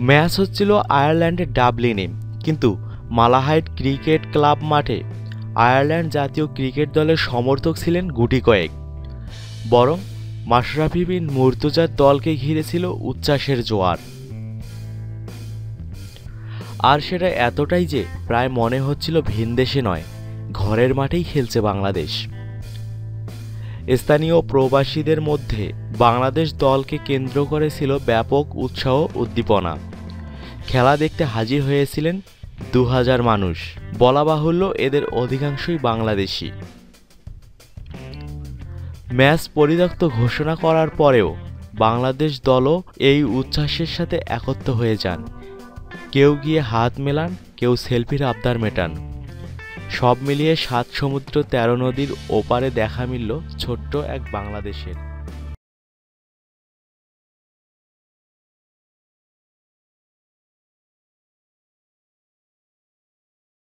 Match হচ্ছিল আয়ারল্যান্ডের ডাবলিনে, কিন্তু মালাহাইড ক্রিকেট ক্লাব মাঠে আয়ারল্যান্ড জাতীয় ক্রিকেট দলের সমর্থক ছিলেন গুটি কয়েক, বরং মাশরাফি বিন মুর্তজার দলকে ঘিরে ছিল উচ্ছ্বাসের জোয়ার। আর সেটা এতটাই যে প্রায় মনে হচ্ছিল ভিনদেশে নয়, ঘরের মাঠেই খেলছে বাংলাদেশ। স্থানীয় প্রবাসীদের মধ্যে বাংলাদেশ দলকে কেন্দ্র করে ছিল ব্যাপক উৎসাহ উদ্দীপনা। খেলা দেখতে হাজির হয়েছিলেন ২,০০০ মানুষ, বলা বাহুল্য এদের অধিকাংশই বাংলাদেশি। ম্যাচ পরিত্যক্ত ঘোষণা করার পরেও বাংলাদেশ দলও এই উচ্ছ্বাসের সাথে একত্র হয়ে যান। কেউ গিয়ে হাত মেলান, কেউ সেলফির আবদার মেটান। সব মিলিয়ে ৭ সমুদ্র ১৩ নদীর ওপারে দেখা মিলল ছোট্ট এক বাংলাদেশের।